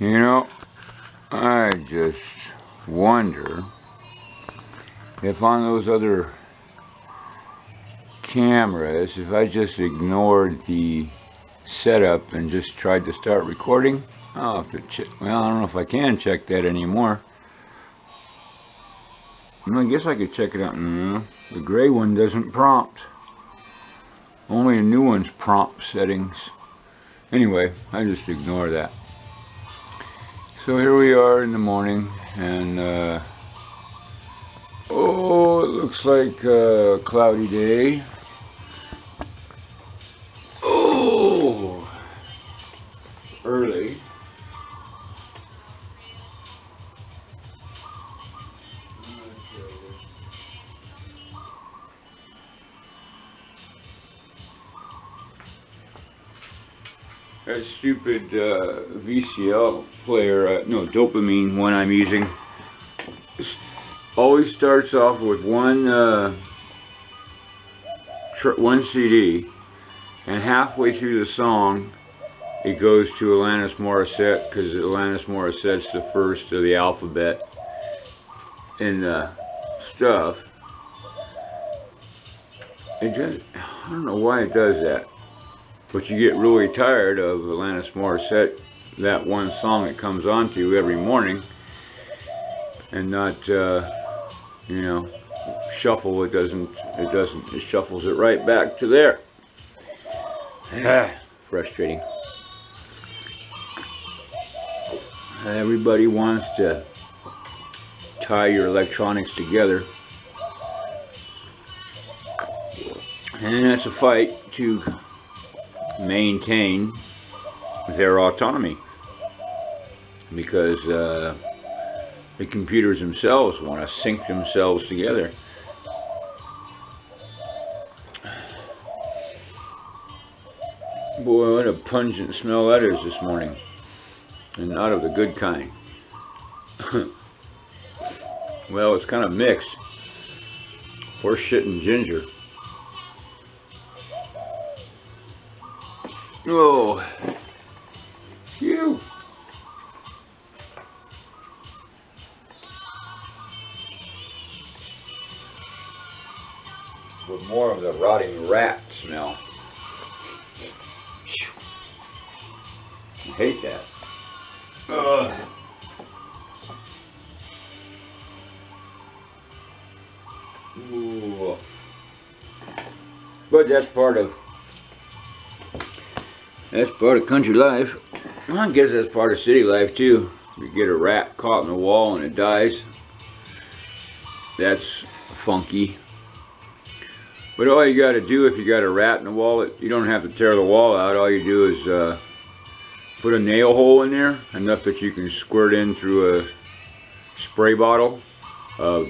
You know, I just wonder if on those other cameras, if I just ignored the setup and just tried to start recording. Oh, well, I don't know if I can check that anymore. I guess I could check it out. No, the gray one doesn't prompt. Only a new one's prompt settings. Anyway, I just ignore that. So here we are in the morning, and oh, it looks like a cloudy day. Oh, early. That stupid VCL player, no, dopamine one I'm using, always starts off with one CD, and halfway through the song it goes to Alanis Morissette, because Alanis Morissette's the first of the alphabet in the stuff. It just, I don't know why it does that. But you get really tired of Alanis Morissette, that one song it comes on to every morning, and not, you know, shuffle. It shuffles it right back to there. Frustrating. Everybody wants to tie your electronics together, and that's a fight to maintain their autonomy, because the computers themselves want to sync themselves together. Boy, what a pungent smell that is this morning, and not of the good kind. Well, it's kind of mixed. Horse shit and ginger. Oh, phew. With more of the rotting rat smell. I hate that. Ugh. Ooh. But that's part of country life. Well, I guess that's part of city life too. You get a rat caught in the wall and it dies. That's funky. But all you got to do if you got a rat in the wall, you don't have to tear the wall out. All you do is put a nail hole in there, enough that you can squirt in through a spray bottle of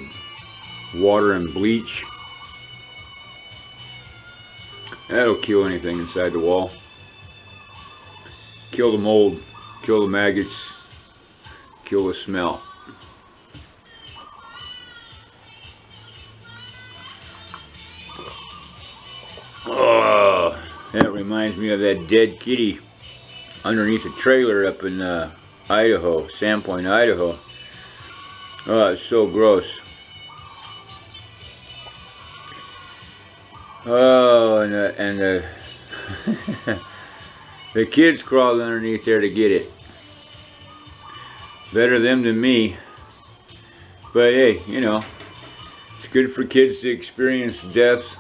water and bleach. That'll kill anything inside the wall. Kill the mold, kill the maggots, kill the smell. Oh, that reminds me of that dead kitty underneath a trailer up in Idaho, Sandpoint, Idaho. Oh, it's so gross. Oh, and the kids crawled underneath there to get it. Better them than me. But hey, you know, it's good for kids to experience death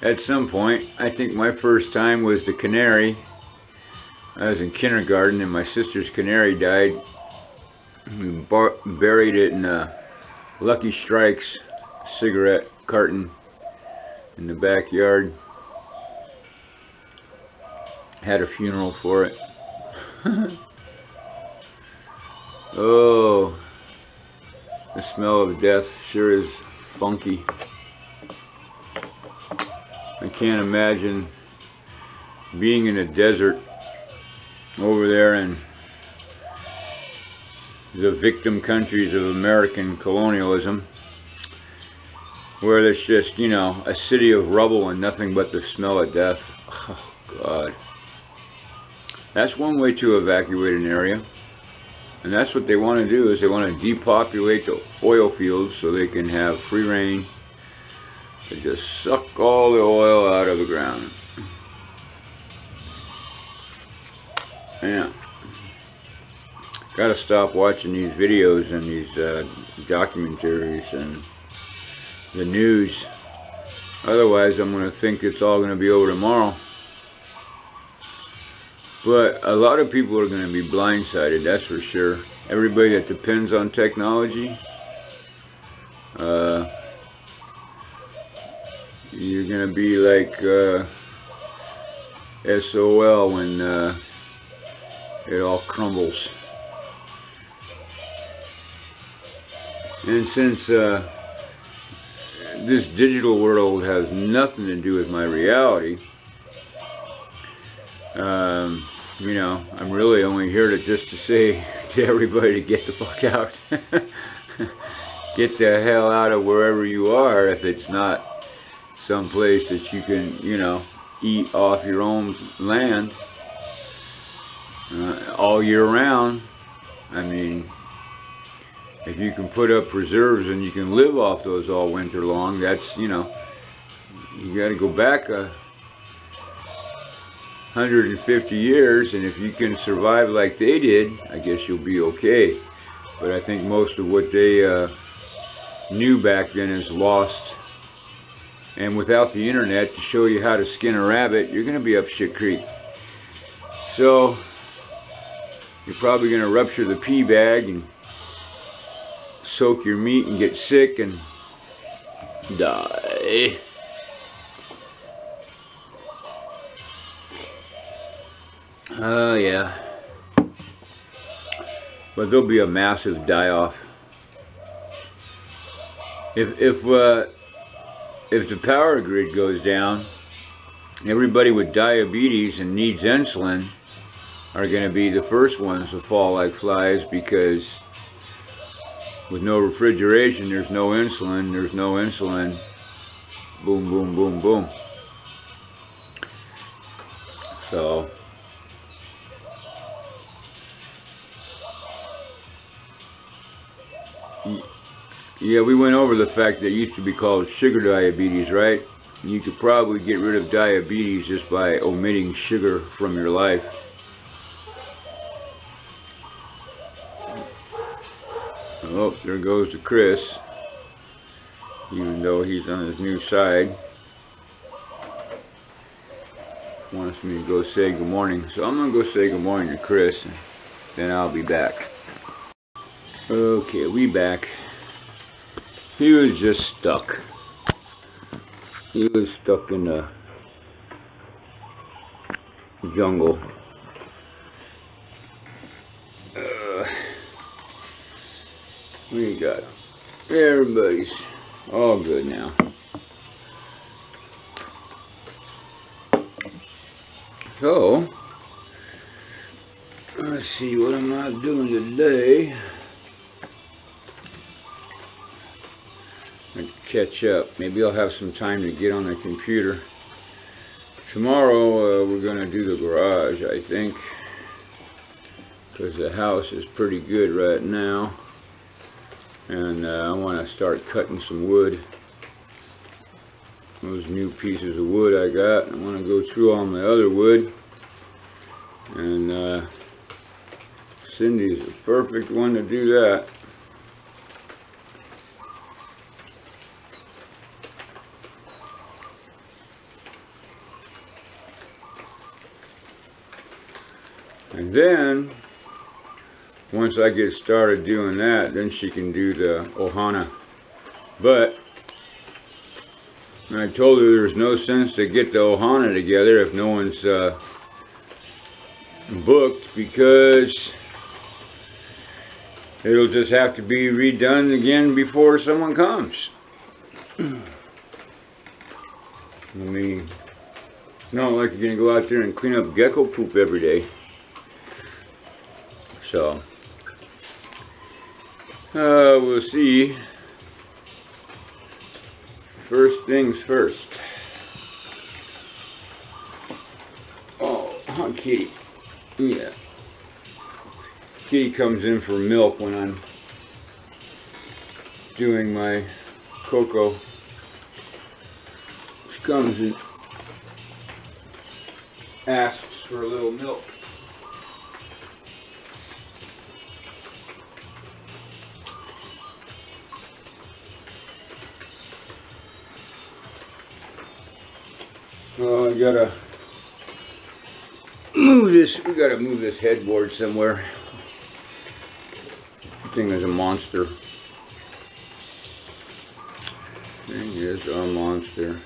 at some point. I think my first time was the canary. I was in kindergarten and my sister's canary died. We buried it in a Lucky Strikes cigarette carton in the backyard. Had a funeral for it. Oh, the smell of death sure is funky. I can't imagine being in a desert over there in the victim countries of American colonialism, where there's just, you know, a city of rubble and nothing but the smell of death. Oh, God. That's one way to evacuate an area. And that's what they want to do, is they want to depopulate the oil fields so they can have free reign to just suck all the oil out of the ground. Yeah. Gotta stop watching these videos and these documentaries and the news. Otherwise, I'm going to think it's all going to be over tomorrow. But a lot of people are going to be blindsided, that's for sure. Everybody that depends on technology, you're going to be like SOL when it all crumbles. And since this digital world has nothing to do with my reality, you know, I'm really only here to just to say to everybody to get the fuck out. Get the hell out of wherever you are, if it's not someplace that you can, you know, eat off your own land all year round. I mean, if you can put up preserves and you can live off those all winter long, that's, you know, you got to go back 150 years, and if you can survive like they did, I guess you'll be okay. But I think most of what they knew back then is lost. And without the internet to show you how to skin a rabbit, you're going to be up shit creek. So you're probably going to rupture the pee bag and soak your meat and get sick and die. Yeah. But there'll be a massive die-off. If the power grid goes down, everybody with diabetes and needs insulin are going to be the first ones to fall like flies, because with no refrigeration, there's no insulin. There's no insulin. Boom, boom, boom, boom. So yeah, we went over the fact that it used to be called sugar diabetes, right? You could probably get rid of diabetes just by omitting sugar from your life. Oh, there goes the Chris, even though he's on his new side. Wants me to go say good morning, so I'm gonna go say good morning to Chris, and then I'll be back. Okay, we back. He was just stuck. He was stuck in the jungle. We got everybody's all good now. So let's see, what am I doing today? I catch up. Maybe I'll have some time to get on the computer. Tomorrow we're going to do the garage, I think, because the house is pretty good right now, and I want to start cutting some wood. Those new pieces of wood I got, I want to go through all my other wood, and Cindy's the perfect one to do that. And then, once I get started doing that, then she can do the ohana. But I told her there's no sense to get the ohana together if no one's booked, because it'll just have to be redone again before someone comes. I mean, it's not like you're going to go out there and clean up gecko poop every day. So, we'll see. First things first. Oh, kitty. Yeah. Kitty comes in for milk when I'm doing my cocoa. She comes and asks for a little milk. Oh, I gotta move this. We gotta move this headboard somewhere. The thing is a monster. Thing is a monster.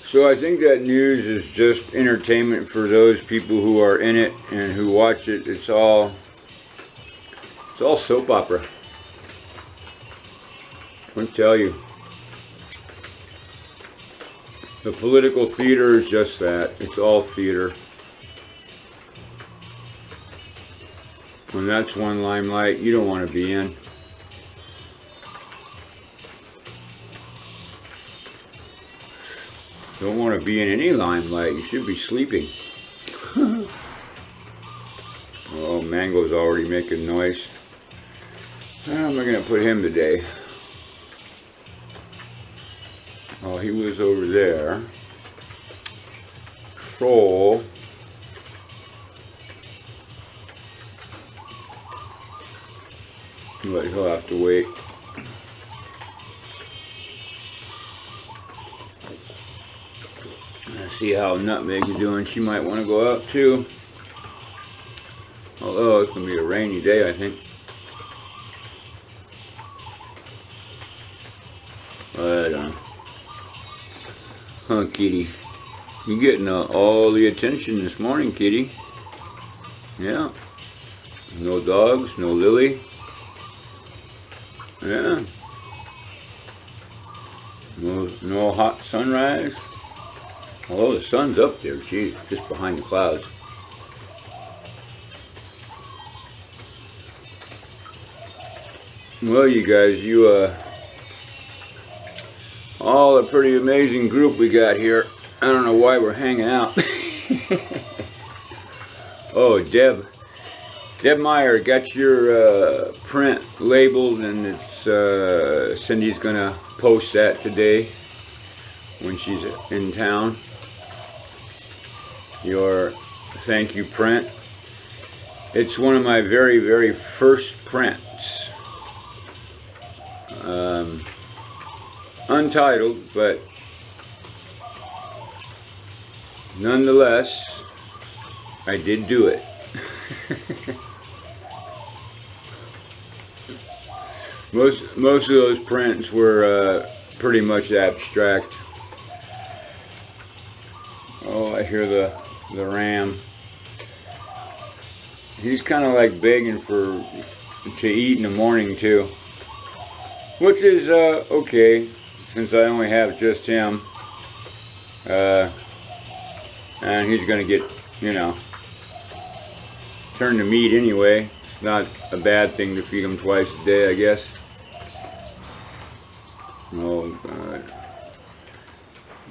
So I think that news is just entertainment for those people who are in it and who watch it. It's all soap opera. I'll tell you. The political theater is just that. It's all theater. And that's one limelight you don't want to be in. Don't want to be in any limelight. You should be sleeping. Oh, Mango's already making noise. How am I going to put him today? Oh, he was over there. Troll. But he'll have to wait. See how Nutmeg is doing. She might want to go out too. Although it's going to be a rainy day, I think. Right on. Huh, Kitty? You're getting all the attention this morning, Kitty. Yeah. No dogs, no Lily. Yeah. No hot sunrise. Although the sun's up there, geez, just behind the clouds. Well, you guys, all a pretty amazing group we got here. I don't know why we're hanging out. Oh, Deb Meyer, got your print labeled, and it's Cindy's gonna post that today when she's in town. Your thank you print. It's one of my very, very first prints. Untitled, but nonetheless, I did do it. Most of those prints were pretty much abstract. Oh, I hear the ram. He's kind of like begging to eat in the morning too, which is okay, since I only have just him, and he's gonna get, you know, turned to meat anyway. It's not a bad thing to feed him twice a day, I guess. Oh God.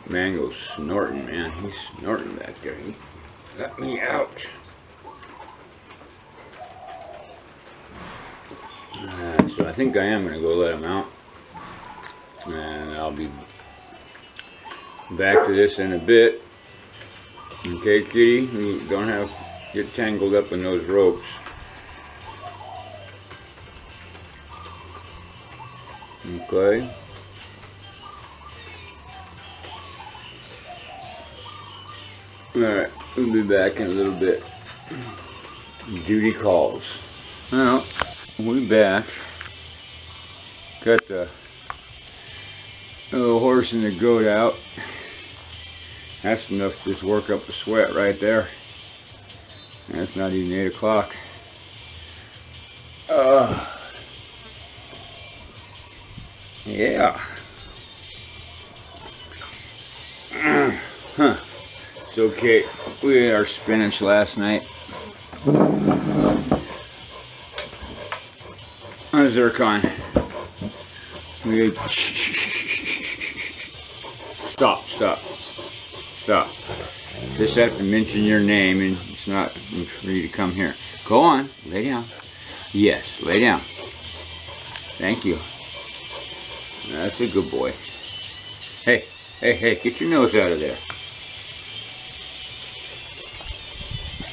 Mango's snorting, man. He's snorting back there. He got me out. So I think I am going to go let him out. And I'll be back to this in a bit. Okay, Kitty? You don't have to get tangled up in those ropes. Okay. Alright, we'll be back in a little bit. Duty calls. Well, we're back. Got the little horse and the goat out. That's enough to just work up a sweat right there. That's not even 8 o'clock. Yeah. Huh. It's okay. We ate our spinach last night. Zircon. Stop, stop, stop. Just have to mention your name and it's not for you to come here. Go on, lay down. Yes, lay down. Thank you. That's a good boy. Hey, hey, hey, get your nose out of there.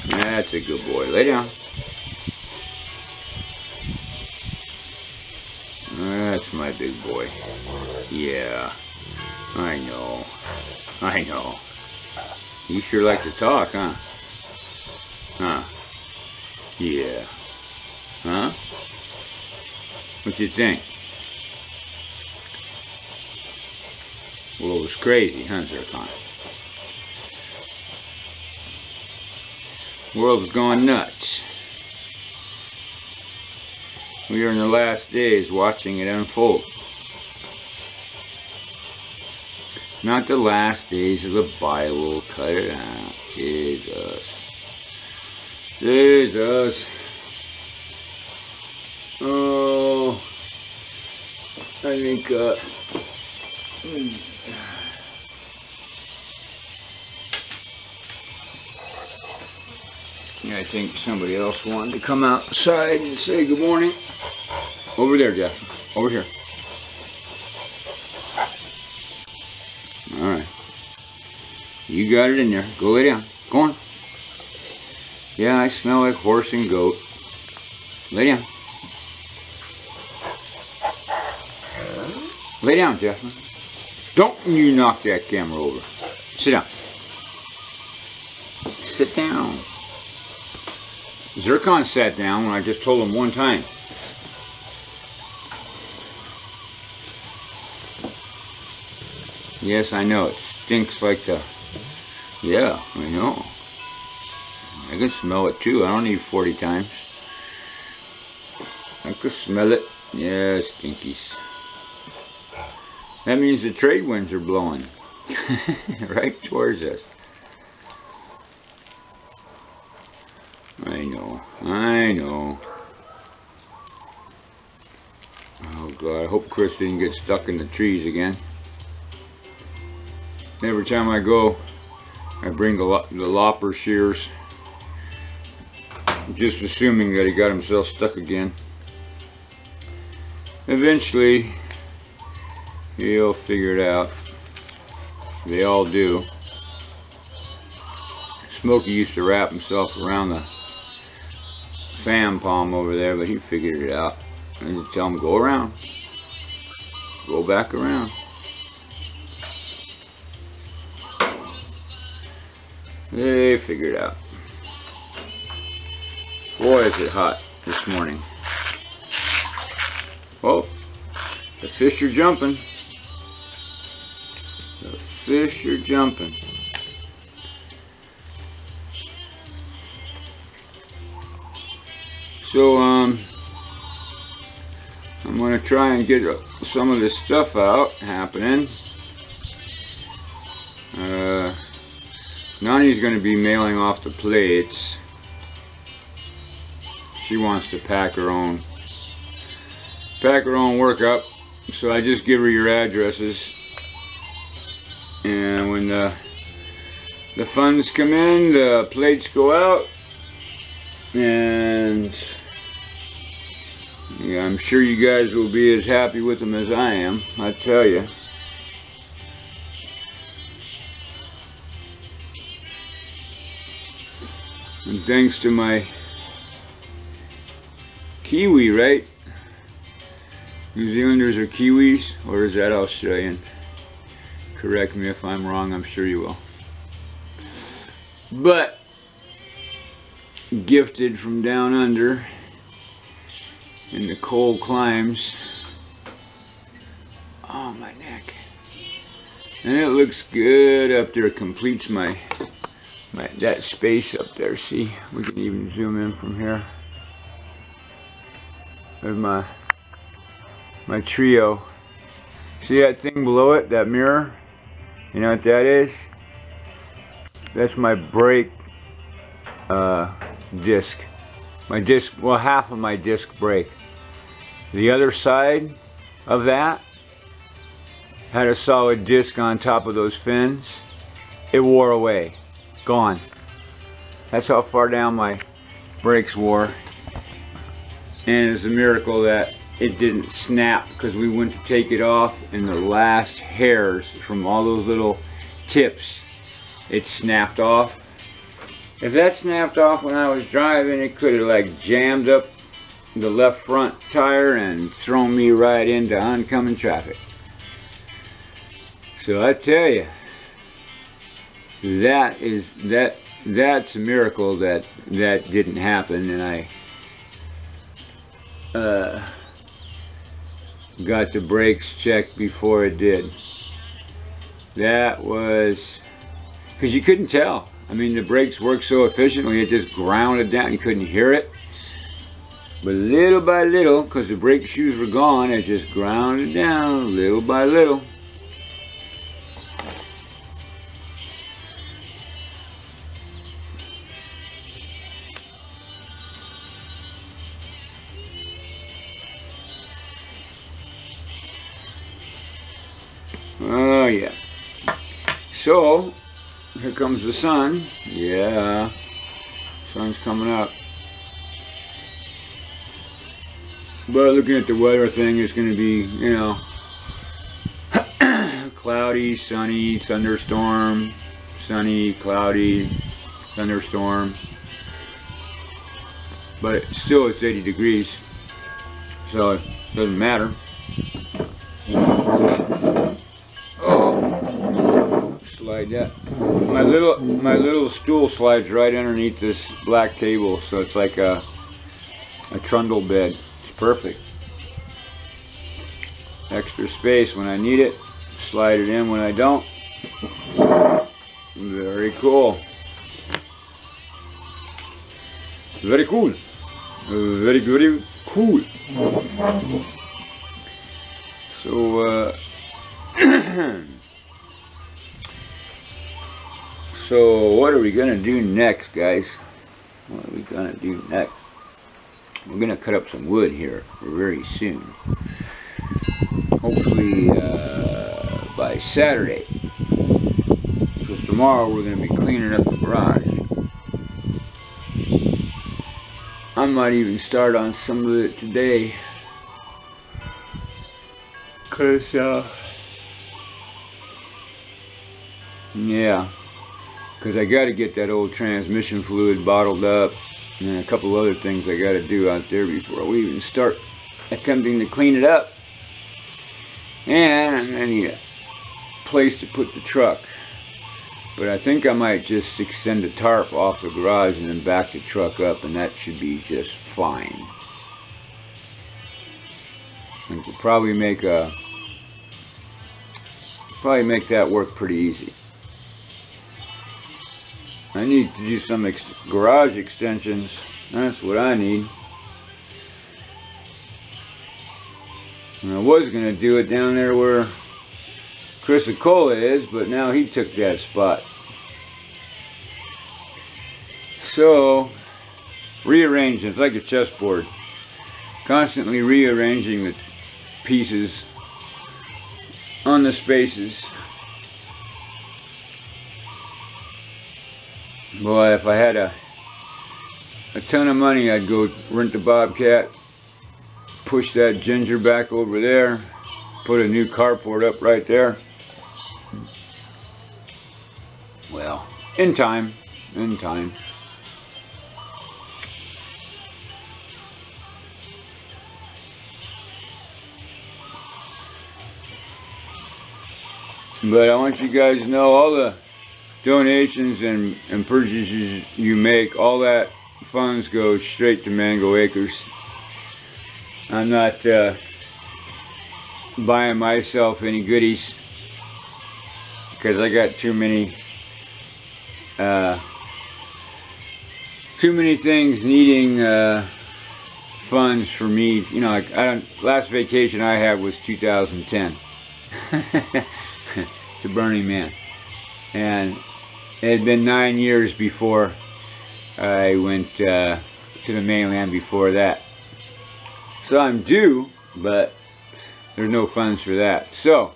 That's a good boy. Lay down. That's my big boy. Yeah, I know. I know. You sure like to talk, huh? Huh? Yeah. Huh? What you think? Well, it was crazy, huh, Zircon? World's going nuts. We are in the last days watching it unfold. Not the last days of the Bible. Cut it out. Jesus. Jesus. Oh. I think, I think somebody else wanted to come outside and say good morning. Over there, Jeff. Over here. Alright. You got it in there. Go lay down. Go on. Yeah, I smell like horse and goat. Lay down. Lay down, Jasmine. Don't you knock that camera over. Sit down. Sit down. Zircon sat down when I just told him one time. Yes, I know. It stinks like the... Yeah, I know. I can smell it too. I don't need 40 times. I can smell it. Yeah, stinkies. That means the trade winds are blowing. Right towards us. I know. I know. Oh God, I hope Chris didn't get stuck in the trees again. Every time I go, I bring the lopper shears. Just assuming that he got himself stuck again. Eventually, he'll figure it out. They all do. Smokey used to wrap himself around the fan palm over there, but he figured it out. I just tell him, go around. Go back around. They figured it out. Boy, is it hot this morning. Oh, the fish are jumping. The fish are jumping. So, I'm going to try and get some of this stuff out happening. Nani's going to be mailing off the plates. She wants to pack her own work up, so I just give her your addresses, and when the funds come in, the plates go out, and yeah, I'm sure you guys will be as happy with them as I am, I tell you. And thanks to my Kiwi, right? New Zealanders are Kiwis, or is that Australian? Correct me if I'm wrong, I'm sure you will. But, gifted from down under, in the cold climes. Oh, my neck. And it looks good up there, completes that space up there, see? We can even zoom in from here. There's my trio. See that thing below it, that mirror? You know what that is? That's my brake disc. My disc, well, half of my disc brake. The other side of that had a solid disc on top of those fins, it wore away. Gone. That's how far down my brakes wore. And it's a miracle that it didn't snap, because we went to take it off and the last hairs from all those little tips, it snapped off. If that snapped off when I was driving, it could have like jammed up the left front tire and thrown me right into oncoming traffic. So I tell you, that's a miracle that didn't happen, and I got the brakes checked before it did. That was, because you couldn't tell. I mean, the brakes worked so efficiently, it just ground it down. You couldn't hear it. But little by little, because the brake shoes were gone, it just ground it down little by little. Oh yeah. So, here comes the sun. Yeah, sun's coming up. But looking at the weather thing, it's going to be, you know, cloudy, sunny, thunderstorm, sunny, cloudy, thunderstorm. But still, it's 80 degrees, so it doesn't matter. Oh, slide that. My little stool slides right underneath this black table, so it's like a trundle bed. Perfect. Extra space when I need it. Slide it in when I don't. Very cool. Very cool. Very, very cool. So, so what are we gonna do next, guys? What are we gonna do next? We're going to cut up some wood here very soon. Hopefully by Saturday. Because tomorrow we're going to be cleaning up the garage. I might even start on some of it today. Because, yeah. Because I got to get that old transmission fluid bottled up. And then a couple other things I got to do out there before we even start attempting to clean it up. And I'm going to need a place to put the truck. But I think I might just extend the tarp off the garage and then back the truck up, and that should be just fine. And we'll probably make that work pretty easy. I need to do some garage extensions. That's what I need. And I was going to do it down there where Chris Acola is, but now he took that spot. So, rearranging. It's like a chessboard. Constantly rearranging the pieces on the spaces. Boy, if I had a ton of money, I'd go rent the Bobcat, push that Ginger back over there, put a new carport up right there. Well, in time, in time. But I want you guys to know all the donations and purchases you make, all that funds go straight to Mango Acres. I'm not buying myself any goodies because I got too many things needing funds for me. You know, like last vacation I had was 2010 to Burning Man, and it had been 9 years before I went to the mainland before that. So I'm due, but there's no funds for that. So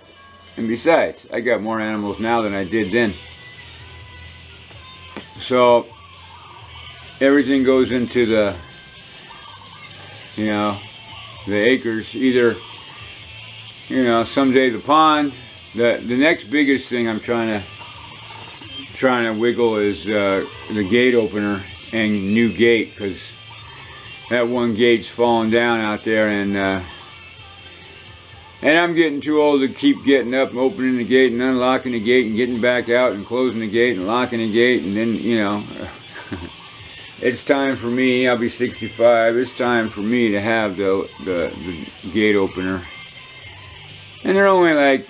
And besides, I got more animals now than I did then. So everything goes into the, you know, the acres. Either, you know, someday the pond. The next biggest thing I'm trying to wiggle is the gate opener and new gate, because that one gate's falling down out there, and I'm getting too old to keep getting up and opening the gate and unlocking the gate and getting back out and closing the gate and locking the gate, and then, you know, it's time for me. I'll be 65. It's time for me to have the gate opener, and they're only like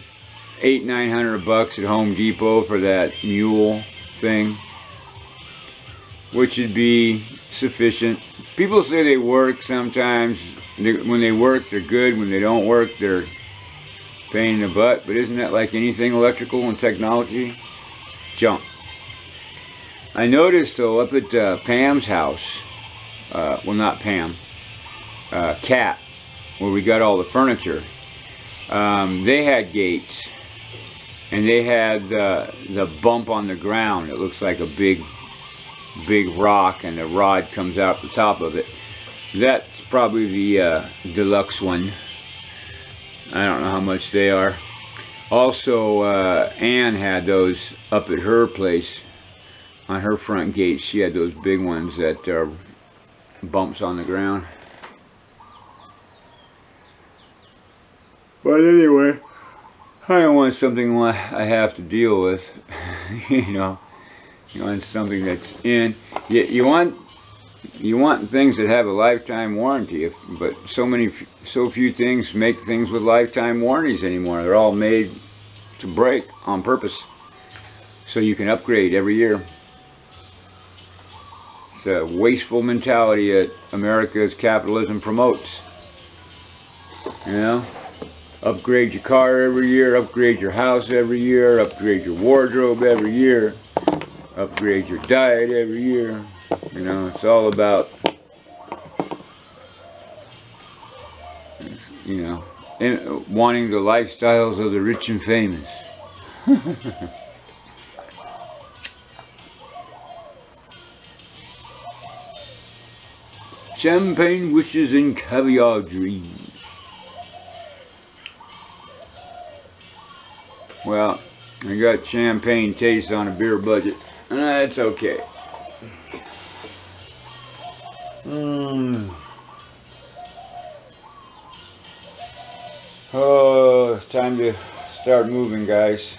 $800-900 at Home Depot for that Mule thing, which would be sufficient. People say they work sometimes. When they work, they're good. When they don't work, they're pain in the butt. But isn't that like anything electrical and technology? Junk. I noticed though, up at Pam's house, well, not Pam, Cat, where we got all the furniture, they had gates, and they had the bump on the ground. It looks like a big rock, and the rod comes out the top of it. That's probably the deluxe one. I don't know how much they are. Also, Ann had those up at her place on her front gate. She had those big ones that are bumps on the ground. But anyway, I don't want something I have to deal with. You know, you want something that's in. You want things that have a lifetime warranty. But so few things make things with lifetime warranties anymore. They're all made to break on purpose, so you can upgrade every year. It's a wasteful mentality that America's capitalism promotes. You know? Upgrade your car every year, upgrade your house every year, upgrade your wardrobe every year, upgrade your diet every year. You know, it's all about, you know, wanting the lifestyles of the rich and famous. Champagne wishes and caviar dreams. Well, I got champagne taste on a beer budget. That's okay. Oh, it's time to start moving, guys.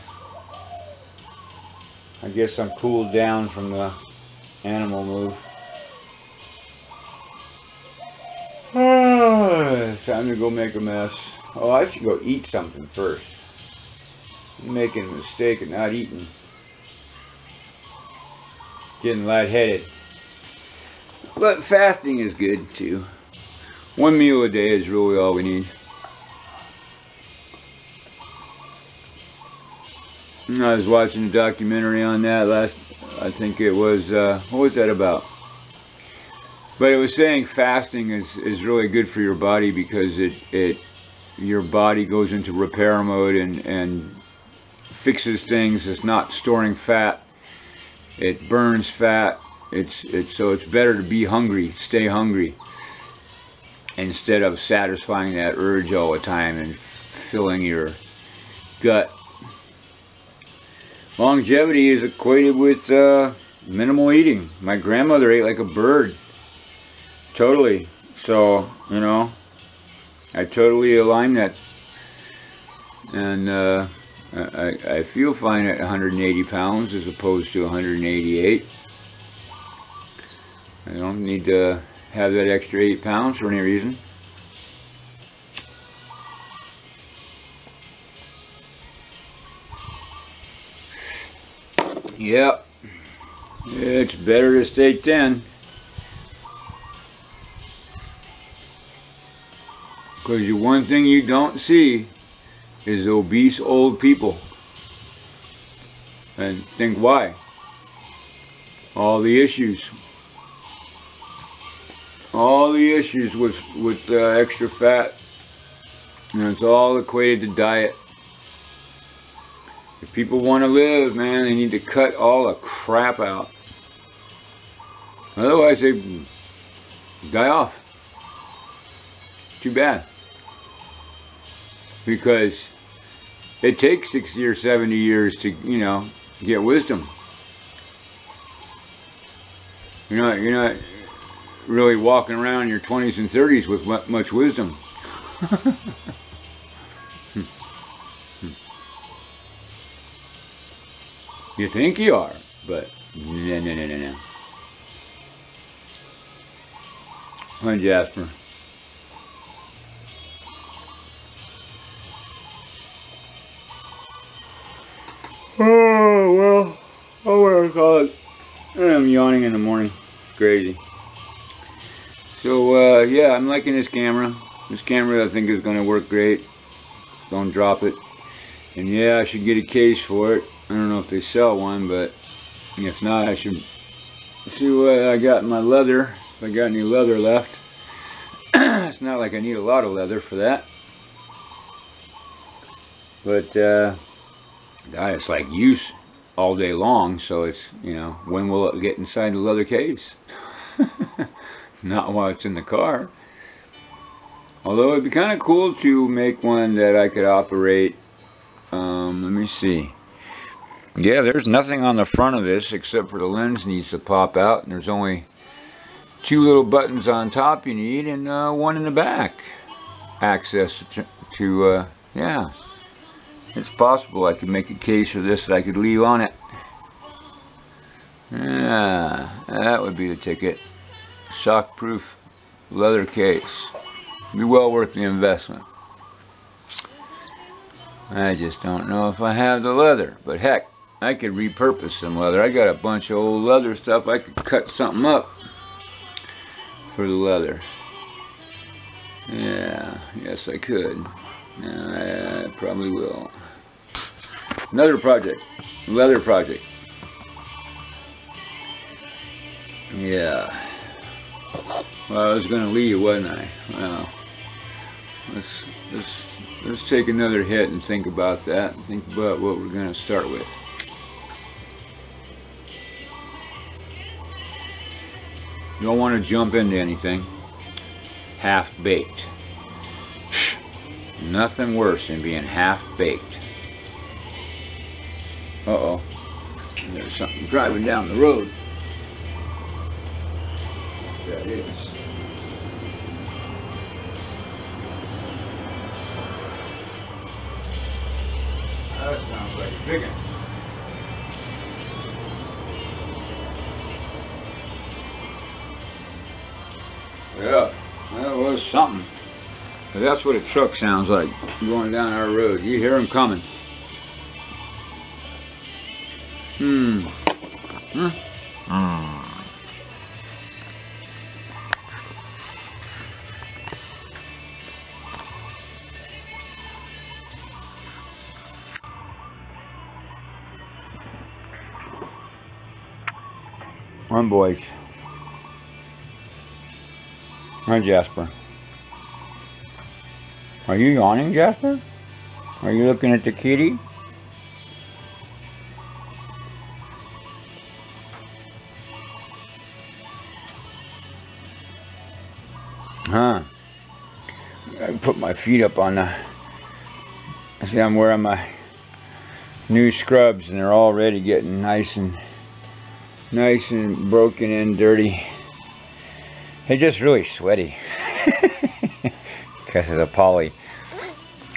I guess I'm cooled down from the animal move. It's time to go make a mess. Oh, I should go eat something first. I'm making a mistake of not eating. Getting lightheaded. But fasting is good too. One meal a day is really all we need. I was watching a documentary on that last, I think it was, what was that about? But it was saying fasting is really good for your body, because your body goes into repair mode and fixes things. It's not storing fat. It burns fat. So it's better to be hungry, stay hungry, instead of satisfying that urge all the time and filling your gut. Longevity is equated with minimal eating. My grandmother ate like a bird. Totally. So, you know, I totally align that. And I feel fine at 180 pounds as opposed to 188. I don't need to have that extra 8 pounds for any reason. Yep. It's better to stay 10. Because the one thing you don't see is obese old people. And think why? All the issues. All the issues with extra fat. And it's all equated to diet. People want to live, man. They need to cut all the crap out. Otherwise, they die off. Too bad. Because it takes 60 or 70 years to, you know, get wisdom. You're not really walking around in your 20s and 30s with much wisdom. You think you are, but no. Hi, Jasper. Oh, well, what do I call it? I'm yawning in the morning. It's crazy. So, yeah, I'm liking this camera. This camera I think is going to work great. Don't drop it. And yeah, I should get a case for it. I don't know if they sell one, but if not, I should see what I got in my leather. If I got any leather left. It's not like I need a lot of leather for that. But, it's like use all day long, so it's, you know, when will it get inside the leather case? Not while it's in the car. Although it'd be kind of cool to make one that I could operate. Let me see. Yeah, there's nothing on the front of this except for the lens needs to pop out, and there's only 2 little buttons on top you need, and 1 in the back. Access to yeah. It's possible I could make a case of this that I could leave on it. Yeah, that would be the ticket. Shockproof leather case. Be well worth the investment. I just don't know if I have the leather, but heck, I could repurpose some leather. I got a bunch of old leather stuff. I could cut something up for the leather. Yeah, yes I could. I probably will. Another project. Leather project. Yeah. Well, I was going to leave, wasn't I? Well, let's take another hit and think about that. And think about what we're going to start with. Don't want to jump into anything half-baked. Nothing worse than being half-baked. Uh-oh. There's something driving down the road. That is. That sounds like a big one. Yeah, that was something. That's what a truck sounds like going down our road. You hear them coming. Run, boys. Run, Jasper. Are you yawning, Jasper? Are you looking at the kitty? Huh. I put my feet up on the... See, I'm wearing my new scrubs and they're already getting nice and broken and dirty. They're just really sweaty. Because of the poly.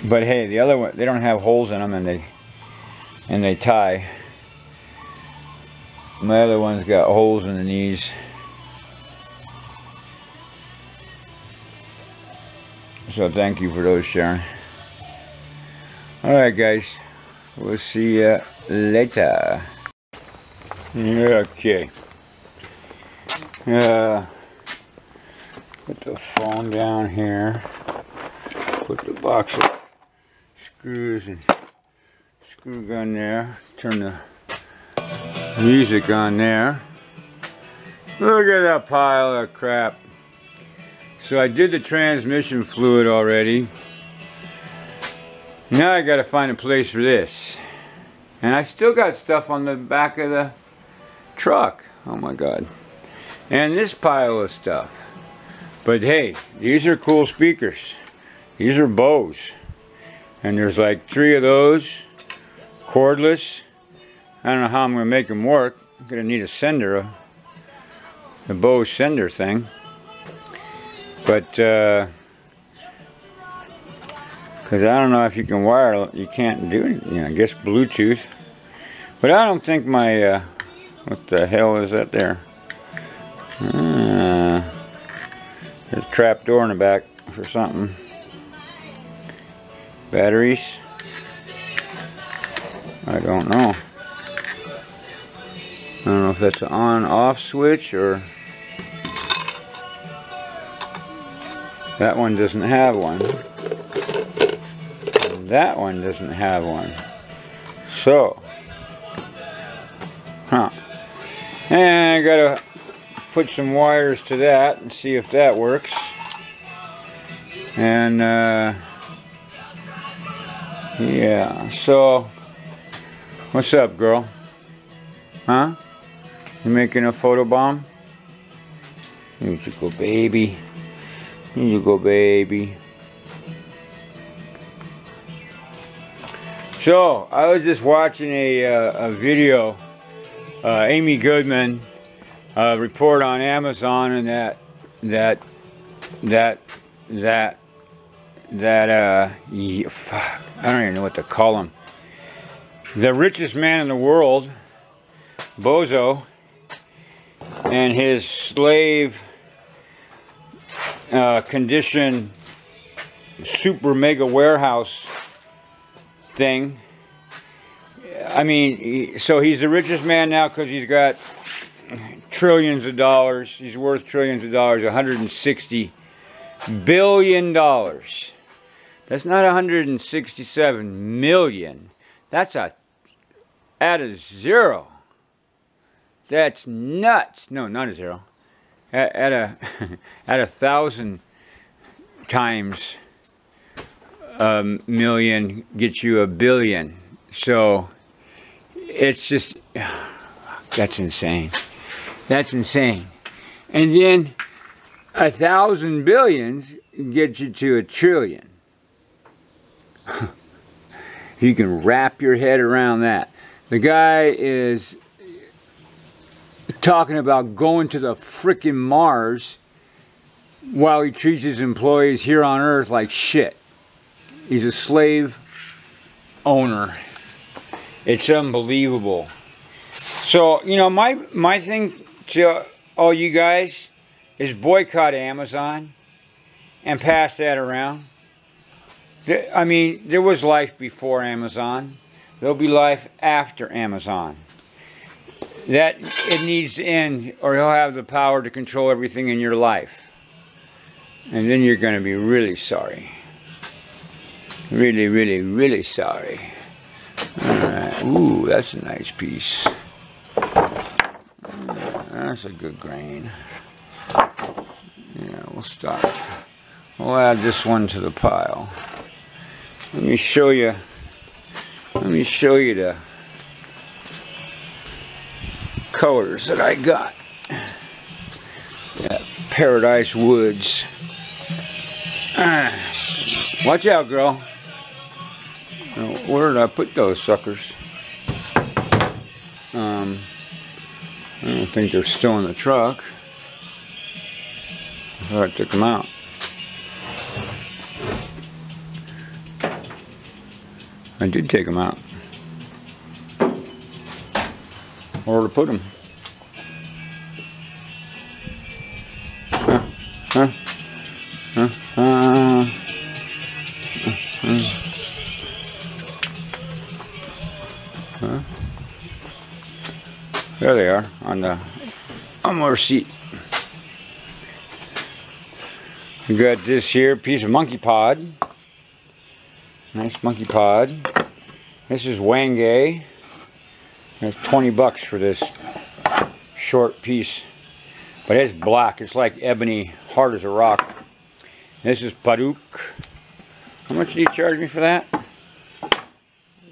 But hey, the other one, they don't have holes in them and they tie. My other one's got holes in the knees. So thank you for those, Sharon. Alright guys, we'll see you later. Okay. Put the phone down here. Put the box of screws and screw gun there. Turn the music on there. Look at that pile of crap. So I did the transmission fluid already. Now I gotta find a place for this. And I still got stuff on the back of the truck. Oh my God. And this pile of stuff. But hey, these are cool speakers. These are Bose. And there's like 3 of those. Cordless. I don't know how I'm going to make them work. I'm going to need a sender. The Bose sender thing. But, because I don't know if you can wire, you can't do it. You know, I guess Bluetooth. But I don't think my, what the hell is that there? There's a trap door in the back for something. Batteries. I don't know. I don't know if that's an on-off switch or... That one doesn't have one. And that one doesn't have one. So... Huh. And I gotta put some wires to that and see if that works. And yeah, so what's up, girl? Huh? You making a photo bomb? Here you go, baby. Here you go, baby. So I was just watching a video. Amy Goodman report on Amazon, and that yeah, fuck, I don't even know what to call him. The richest man in the world, Bozo, and his slave condition super mega warehouse thing. I mean, so he's the richest man now because he's got trillions of dollars. He's worth trillions of dollars, $160 billion. That's not 167 million. That's add a zero. That's nuts. No, not a zero. At a 1,000 times a million gets you a billion. So it's just, that's insane. That's insane. And then 1,000 billions gets you to a trillion. You can wrap your head around that. The guy is talking about going to the frickin' Mars while he treats his employees here on Earth like shit. He's a slave owner. It's unbelievable. So, you know, my thing to all you guys is boycott Amazon and pass that around. I mean, there was life before Amazon. There'll be life after Amazon. That it needs to end, or he'll have the power to control everything in your life. And then you're going to be really sorry. Really, really, really sorry. Alright. Ooh, that's a nice piece. That's a good grain. Yeah, we'll stop. We'll add this one to the pile. Let me show you the colors that I got. Yeah, Paradise Woods. Watch out, girl. Where did I put those suckers? I don't think they're still in the truck. I thought I took them out. I did take them out. Where to put them? There they are on the armor seat. We got this here piece of monkey pod. Nice monkey pod. This is Wangay. That's 20 bucks for this short piece. But it's black. It's like ebony, hard as a rock. This is Paduk. How much did you charge me for that?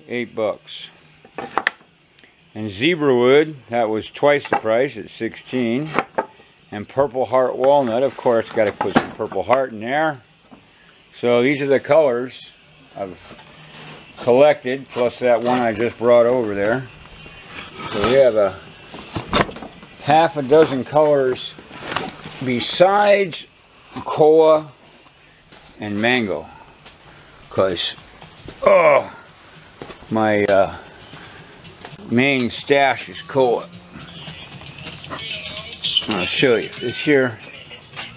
$8 bucks. And zebra wood, that was twice the price at 16. And purple heart walnut, of course, got to put some purple heart in there. So these are the colors I've collected, plus that one I just brought over there. So we have a half a dozen colors besides koa and mango. Because, oh, my main stash is koa. I'll show you. This here,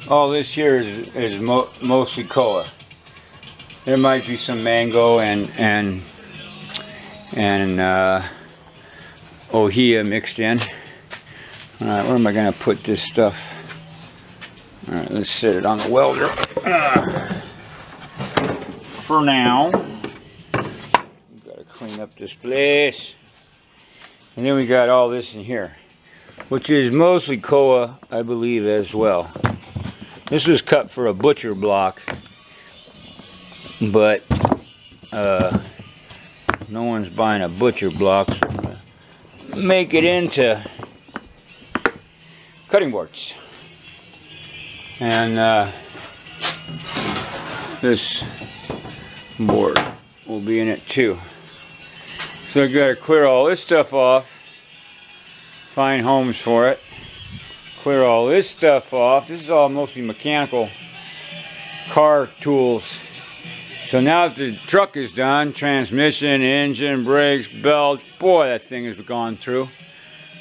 all this here is mostly koa. There might be some mango and ohia mixed in. All right, where am I going to put this stuff? All right, let's set it on the welder. For now, we've got to clean up this place. And then we got all this in here, which is mostly koa, I believe, as well. This was cut for a butcher block, but no one's buying a butcher block, so I'm gonna make it into cutting boards. And this board will be in it too. So I gotta clear all this stuff off, find homes for it, clear all this stuff off. This is all mostly mechanical car tools. So now that the truck is done, transmission, engine, brakes, belts, boy, that thing has gone through.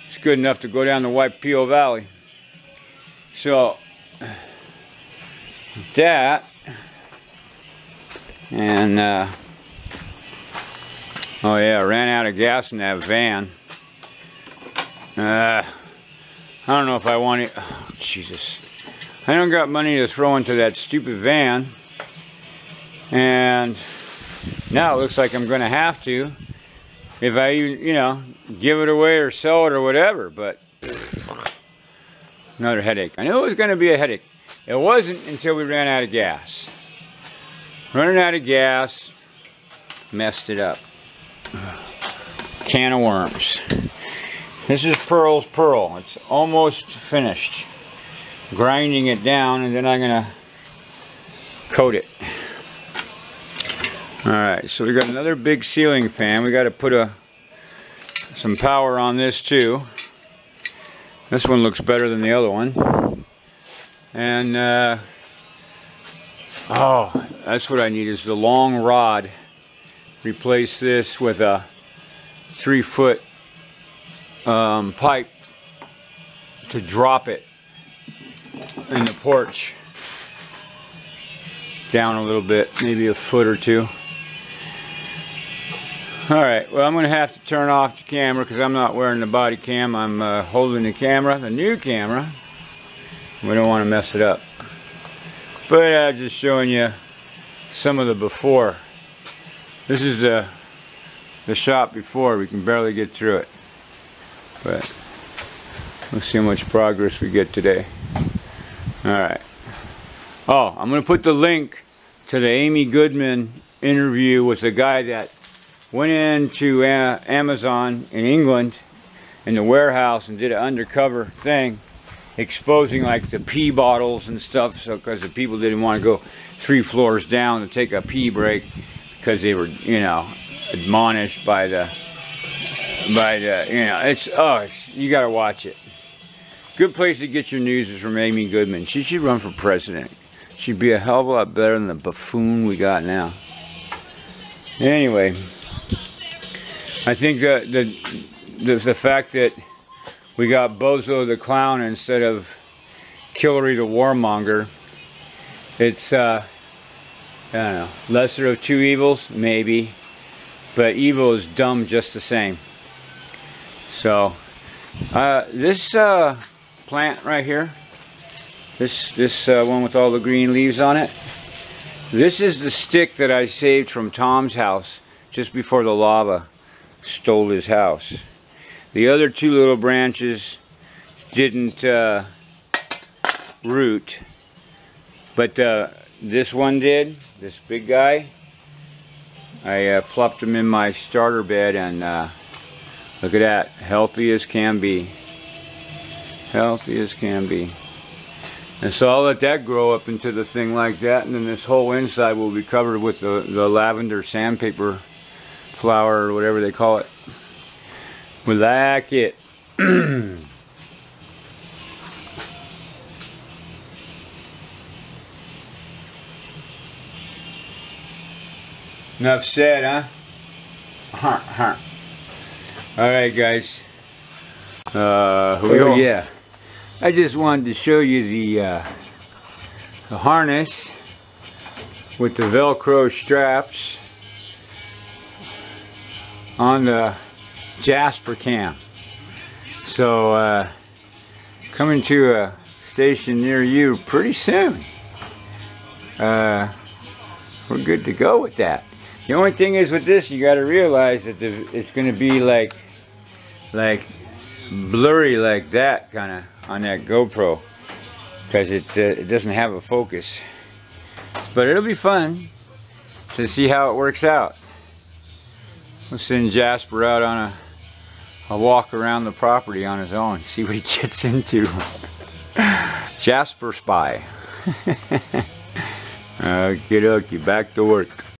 It's good enough to go down the Keaau Valley. So that, and oh yeah, I ran out of gas in that van. I don't know if I want it. Oh, Jesus. I don't got money to throw into that stupid van. And now it looks like I'm going to have to. If I, you know, give it away or sell it or whatever. But another headache. I knew it was going to be a headache. It wasn't until we ran out of gas. Running out of gas messed it up. Can of worms. This is Pearl's Pearl. It's almost finished. Grinding it down, and then I'm gonna coat it. Alright, so we got another big ceiling fan. We got to put some power on this too. This one looks better than the other one. And oh, that's what I need, is the long rod. Replace this with a 3-foot pipe to drop it in the porch down a little bit, maybe a foot or two. Alright, well, I'm going to have to turn off the camera because I'm not wearing the body cam. I'm holding the camera, the new camera. We don't want to mess it up. But just showing you some of the before. This is the shop before. We can barely get through it. But let's see how much progress we get today. Alright. Oh, I'm going to put the link to the Amy Goodman interview with the guy that went into Amazon in England in the warehouse and did an undercover thing exposing like the pee bottles and stuff, so because the people didn't want to go 3 floors down to take a pee break because they were, you know, admonished by the you know, you gotta watch it. Good place to get your news is from Amy Goodman. She should run for president. She'd be a hell of a lot better than the buffoon we got now. Anyway, I think that the fact that we got Bozo the Clown instead of Hillary the Warmonger, it's I don't know, lesser of two evils, maybe, but evil is dumb just the same. So this plant right here, this one with all the green leaves on it, this is the stick that I saved from Tom's house just before the lava stole his house. The other 2 little branches didn't root, but this one did, this big guy. I plopped him in my starter bed and Look at that, healthy as can be. Healthy as can be. And so I'll let that grow up into the thing like that, and then this whole inside will be covered with the lavender sandpaper flower or whatever they call it. We like it. Enough said, huh? Alright guys. Here we go. Yeah. I just wanted to show you the harness with the Velcro straps on the Jasper cam. So coming to a station near you pretty soon. We're good to go with that. The only thing is with this, you got to realize that it's going to be like blurry like that kind of on that GoPro, because it doesn't have a focus. But it'll be fun to see how it works out. We'll send Jasper out on a walk around the property on his own, see what he gets into. Jasper spy. Okie dokie, back to work.